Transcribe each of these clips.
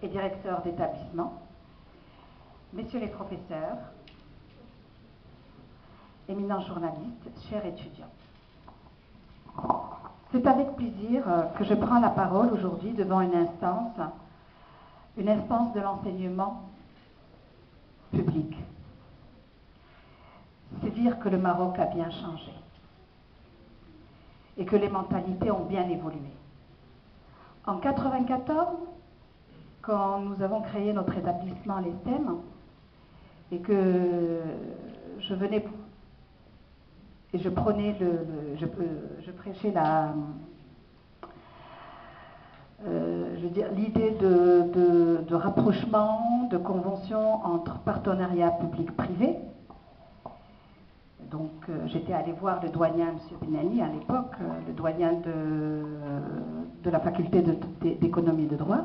et directeurs d'établissement, messieurs les professeurs, éminents journalistes, chers étudiants. C'est avec plaisir que je prends la parole aujourd'hui devant une instance de l'enseignement public. C'est dire que le Maroc a bien changé et que les mentalités ont bien évolué. En 1994, quand nous avons créé notre établissement l'ESTEM, et que je venais et je prenais je prêchais l'idée de rapprochement, de convention entre partenariat public-privé. Donc j'étais allée voir le doyen, M. Benani, à l'époque, le doyen de la faculté d'économie et de droit.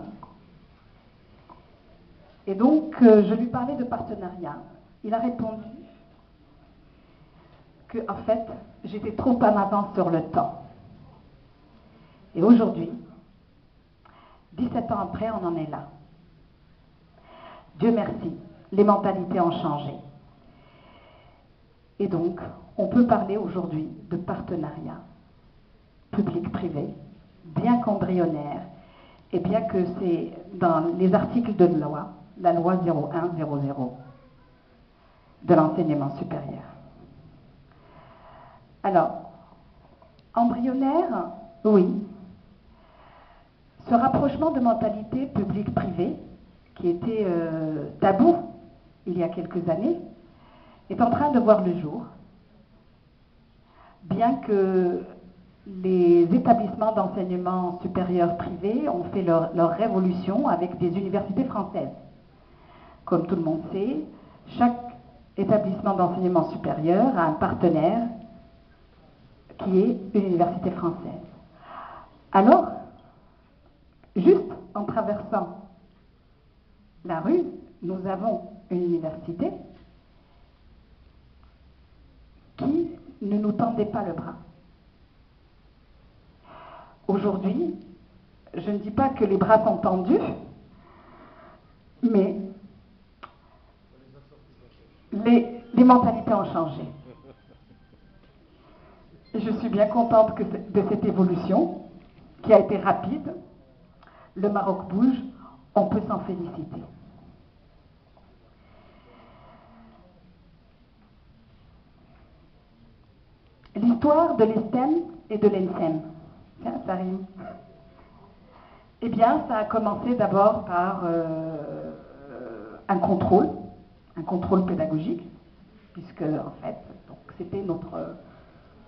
Et donc je lui parlais de partenariat. Il a répondu que, en fait, j'étais trop en avance sur le temps. Et aujourd'hui, 17 ans après, on en est là. Dieu merci, les mentalités ont changé. Et donc, on peut parler aujourd'hui de partenariat public-privé, bien qu'embryonnaire, et bien que c'est dans les articles de loi, la loi 0100 de l'enseignement supérieur. Alors, embryonnaire, oui. Ce rapprochement de mentalité publique-privée, qui était tabou il y a quelques années, est en train de voir le jour, bien que les établissements d'enseignement supérieur privés ont fait leur révolution avec des universités françaises. Comme tout le monde sait, chaque établissement d'enseignement supérieur a un partenaire qui est une université française. Alors, juste en traversant la rue, nous avons une université qui ne nous tendait pas le bras. Aujourd'hui, je ne dis pas que les bras sont tendus, mais les mentalités ont changé. Je suis bien contente de cette évolution qui a été rapide. Le Maroc bouge, on peut s'en féliciter. L'histoire de l'ESTEM et de l'ENSEM. Tiens, ça rime. Eh bien, ça a commencé d'abord par un contrôle pédagogique, puisque en fait, c'était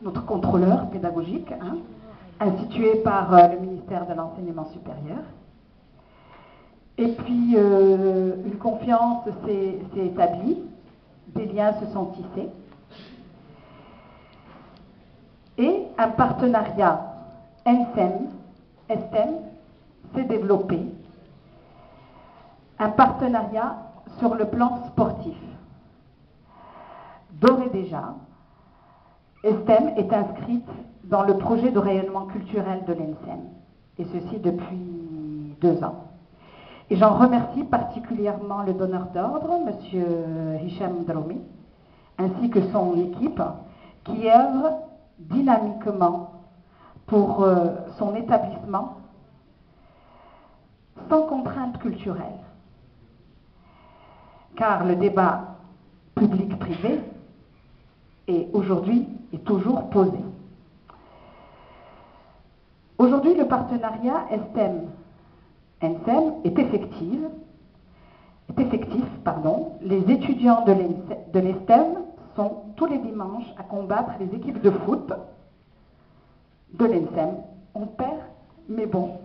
notre contrôleur pédagogique, institué par le ministère de l'Enseignement supérieur. Et puis, une confiance s'est établie, des liens se sont tissés, et un partenariat ESTEM s'est développé, un partenariat sur le plan sportif. D'ores et déjà, ESTEM est inscrite dans le projet de rayonnement culturel de l'ENSEM, et ceci depuis 2 ans. Et j'en remercie particulièrement le donneur d'ordre, M. Hicham Dromi, ainsi que son équipe, qui œuvre dynamiquement pour son établissement sans contrainte culturelle. Car le débat public-privé aujourd'hui est toujours posé. Aujourd'hui, le partenariat ESTEM-ENSEM est effectif. Les étudiants de l'ESTEM sont tous les dimanches à combattre les équipes de foot de l'ENSEM. On perd, mais bon,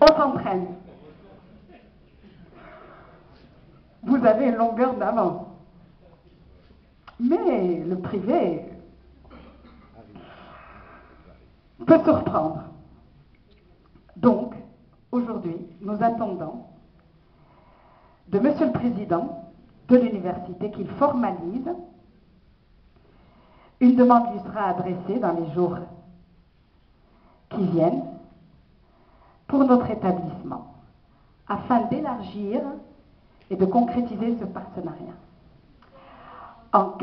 on s'entraîne. Vous avez une longueur d'avance. Mais le privé peut surprendre. Donc, aujourd'hui, nous attendons de Monsieur le Président de l'université qu'il formalise. Une demande lui sera adressée dans les jours qui viennent pour notre établissement. afin d'élargir et de concrétiser ce partenariat. En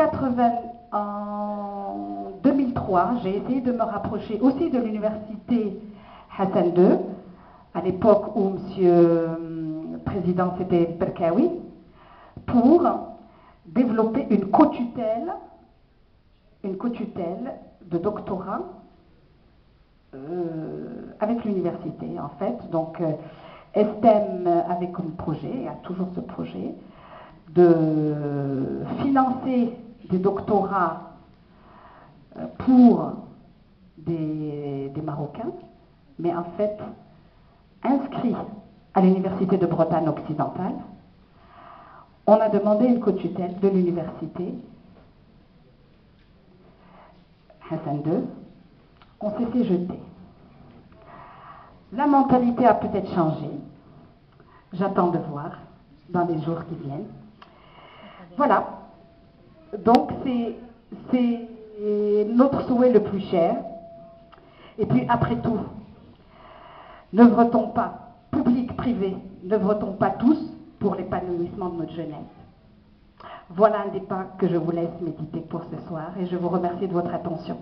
2003, j'ai essayé de me rapprocher aussi de l'université Hassan II, à l'époque où le président c'était Berkaoui, pour développer une co-tutelle de doctorat avec l'université en fait. Donc Estem avait comme projet, et a toujours ce projet, de financer des doctorats pour des Marocains, mais en fait inscrits à l'université de Bretagne occidentale. On a demandé une co-tutelle de l'université Hassan II. On s'est fait jeter. La mentalité a peut-être changé. J'attends de voir dans les jours qui viennent. Voilà. Donc c'est notre souhait le plus cher. Et puis après tout, n'œuvrons-t-on pas, public, privé, n'œuvrons-t-on pas tous pour l'épanouissement de notre jeunesse? Voilà un débat que je vous laisse méditer pour ce soir et je vous remercie de votre attention.